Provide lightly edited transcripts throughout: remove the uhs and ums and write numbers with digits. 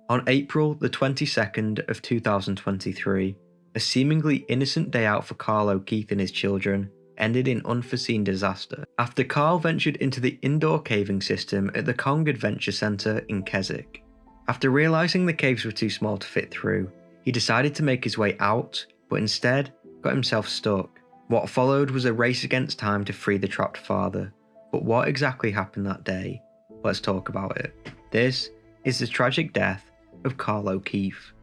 On April the 22nd of 2023, a seemingly innocent day out for Carl O'Keefe and his children ended in unforeseen disaster after Carl ventured into the indoor caving system at the Kong Adventure Centre in Keswick. After realising the caves were too small to fit through, he decided to make his way out, but instead got himself stuck. What followed was a race against time to free the trapped father. But what exactly happened that day? Let's talk about it. This is the tragic death of Carl O'Keefe.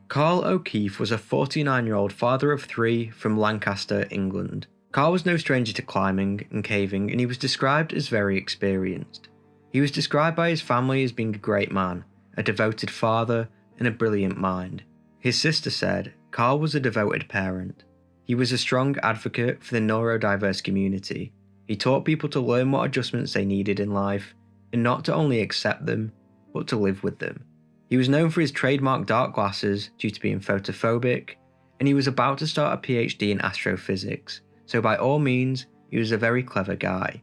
Carl O'Keefe was a 49-year-old father of three from Lancaster, England. Carl was no stranger to climbing and caving, and he was described as very experienced. He was described by his family as being a great man, a devoted father, and a brilliant mind. His sister said Carl was a devoted parent. He was a strong advocate for the neurodiverse community. He taught people to learn what adjustments they needed in life, and not to only accept them, but to live with them. He was known for his trademark dark glasses due to being photophobic, and he was about to start a PhD in astrophysics, so by all means, he was a very clever guy.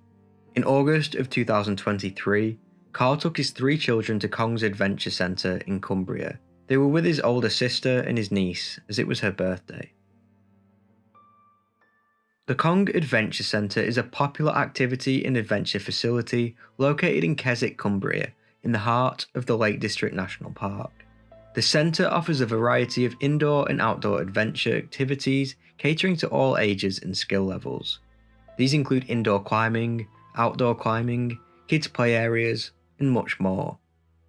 In August of 2023, Carl took his three children to Kong's Adventure Centre in Cumbria. They were with his older sister and his niece, as it was her birthday. The Kong Adventure Centre is a popular activity and adventure facility located in Keswick, Cumbria, in the heart of the Lake District National Park. The centre offers a variety of indoor and outdoor adventure activities catering to all ages and skill levels. These include indoor climbing, outdoor climbing, kids' play areas, and much more.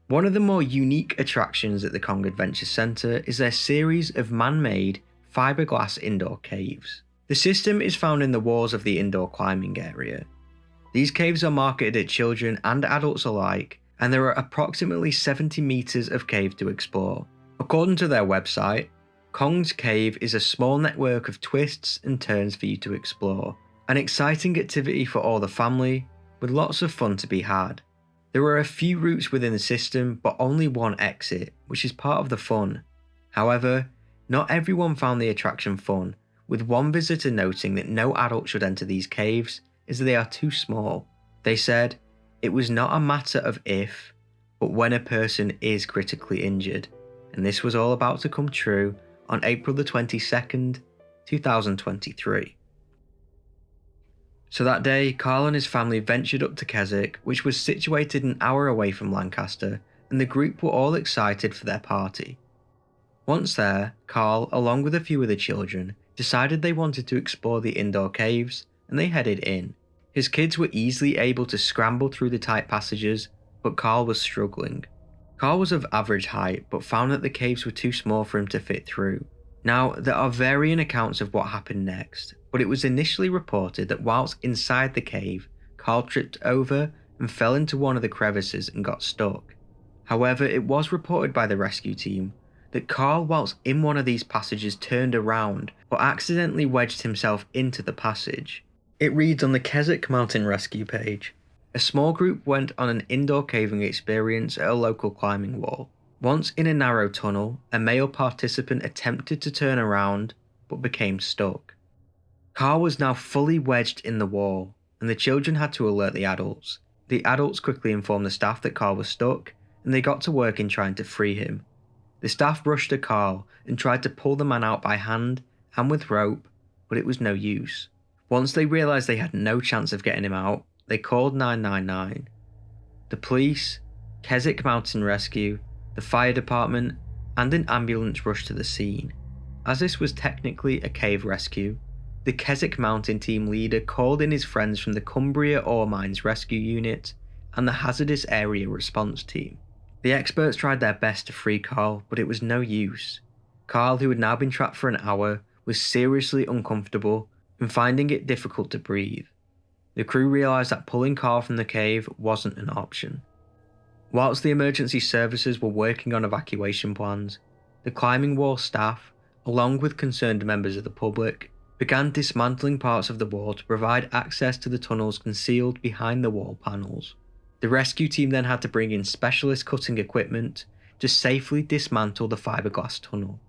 One of the more unique attractions at the Kong Adventure Centre is their series of man-made fiberglass indoor caves. The system is found in the walls of the indoor climbing area. These caves are marketed at children and adults alike, and there are approximately 70 metres of cave to explore. According to their website, Kong's Cave is a small network of twists and turns for you to explore, an exciting activity for all the family, with lots of fun to be had. There are a few routes within the system, but only one exit, which is part of the fun. However, not everyone found the attraction fun, with one visitor noting that no adult should enter these caves as they are too small. They said, "It was not a matter of if, but when a person is critically injured," and this was all about to come true on April the 22nd, 2023. So that day, Carl and his family ventured up to Keswick, which was situated an hour away from Lancaster, and the group were all excited for their party. Once there, Carl, along with a few of the children, decided they wanted to explore the indoor caves, and they headed in. His kids were easily able to scramble through the tight passages, but Carl was struggling. Carl was of average height, but found that the caves were too small for him to fit through. Now, there are varying accounts of what happened next, but it was initially reported that whilst inside the cave, Carl tripped over and fell into one of the crevices and got stuck. However, it was reported by the rescue team that Carl, whilst in one of these passages, turned around, but accidentally wedged himself into the passage. It reads on the Keswick Mountain Rescue page, "A small group went on an indoor caving experience at a local climbing wall. Once in a narrow tunnel, a male participant attempted to turn around, but became stuck. Carl was now fully wedged in the wall, and the children had to alert the adults. The adults quickly informed the staff that Carl was stuck, and they got to work in trying to free him. The staff rushed to Carl and tried to pull the man out by hand and with rope, but it was no use. Once they realised they had no chance of getting him out, they called 999. The police, Keswick Mountain Rescue, the fire department, and an ambulance rushed to the scene. As this was technically a cave rescue, the Keswick Mountain team leader called in his friends from the Cumbria Ore Mines Rescue Unit and the Hazardous Area Response Team. The experts tried their best to free Carl, but it was no use. Carl, who had now been trapped for an hour, was seriously uncomfortable and finding it difficult to breathe. The crew realised that pulling Carl from the cave wasn't an option. Whilst the emergency services were working on evacuation plans, the climbing wall staff, along with concerned members of the public, began dismantling parts of the wall to provide access to the tunnels concealed behind the wall panels. The rescue team then had to bring in specialist cutting equipment to safely dismantle the fiberglass tunnel.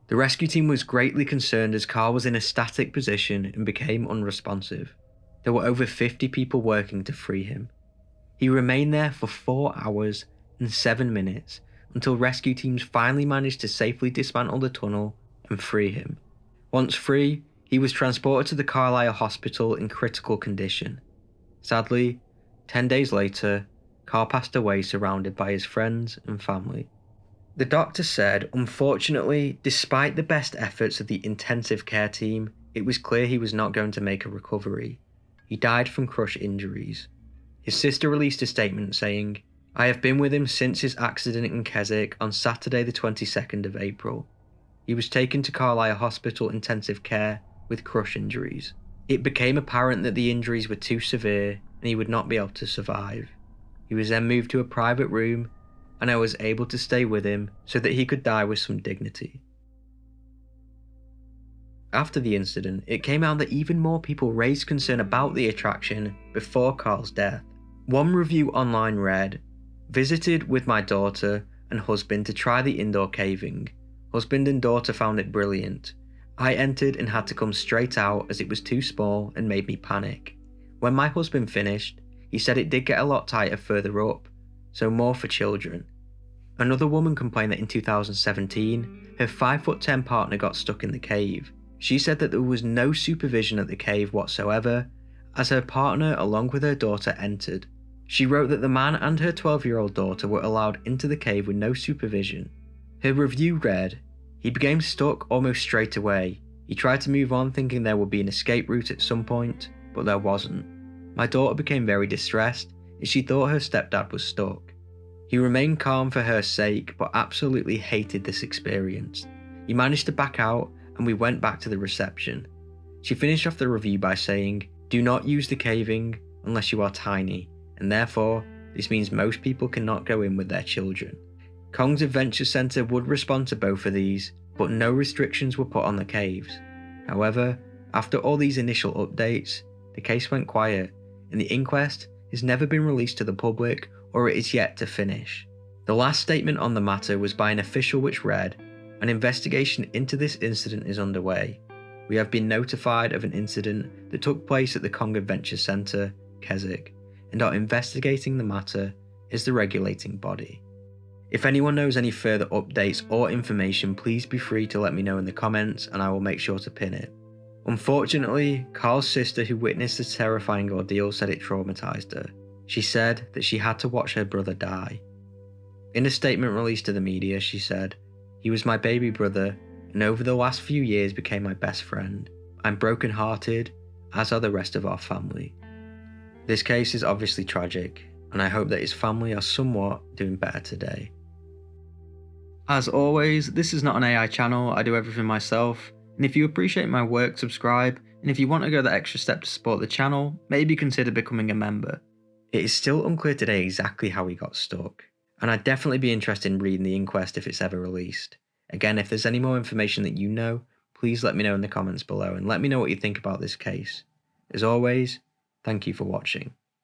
The rescue team was greatly concerned as Carl was in a static position and became unresponsive. There were over 50 people working to free him. He remained there for 4 hours and 7 minutes until rescue teams finally managed to safely dismantle the tunnel and free him. Once free, he was transported to the Carlisle hospital in critical condition. Sadly, 10 days later, Carl passed away surrounded by his friends and family. The doctor said, unfortunately, despite the best efforts of the intensive care team, it was clear he was not going to make a recovery. He died from crush injuries. His sister released a statement saying, "I have been with him since his accident in Keswick on Saturday the 22nd of April. He was taken to Carlisle Hospital intensive care with crush injuries. It became apparent that the injuries were too severe and he would not be able to survive. He was then moved to a private room and I was able to stay with him so that he could die with some dignity." After the incident, it came out that even more people raised concern about the attraction before Carl's death. One review online read, "Visited with my daughter and husband to try the indoor caving. Husband and daughter found it brilliant. I entered and had to come straight out as it was too small and made me panic. When my husband finished, he said it did get a lot tighter further up, so more for children." Another woman complained that in 2017, her 5'10" partner got stuck in the cave. She said that there was no supervision at the cave whatsoever, as her partner along with her daughter entered. She wrote that the man and her 12-year-old daughter were allowed into the cave with no supervision. Her review read, "He became stuck almost straight away. He tried to move on thinking there would be an escape route at some point, but there wasn't. My daughter became very distressed as she thought her stepdad was stuck. He remained calm for her sake but absolutely hated this experience. He managed to back out and we went back to the reception." She finished off the review by saying, "Do not use the caving unless you are tiny, and therefore this means most people cannot go in with their children." Kong's Adventure Centre would respond to both of these, but no restrictions were put on the caves. However, after all these initial updates, the case went quiet, and the inquest has never been released to the public or it is yet to finish. The last statement on the matter was by an official which read, "An investigation into this incident is underway. We have been notified of an incident that took place at the Kong Adventure Centre, Keswick, and are investigating the matter as the regulating body." If anyone knows any further updates or information, please be free to let me know in the comments and I will make sure to pin it. Unfortunately, Carl's sister who witnessed the terrifying ordeal said it traumatized her. She said that she had to watch her brother die. In a statement released to the media, she said, "He was my baby brother and over the last few years became my best friend. I'm broken-hearted, as are the rest of our family." This case is obviously tragic, and I hope that his family are somewhat doing better today. As always, this is not an AI channel, I do everything myself, and if you appreciate my work, subscribe, and if you want to go the extra step to support the channel, maybe consider becoming a member. It is still unclear today exactly how he got stuck, and I'd definitely be interested in reading the inquest if it's ever released. Again, if there's any more information that you know, please let me know in the comments below and let me know what you think about this case. As always, thank you for watching.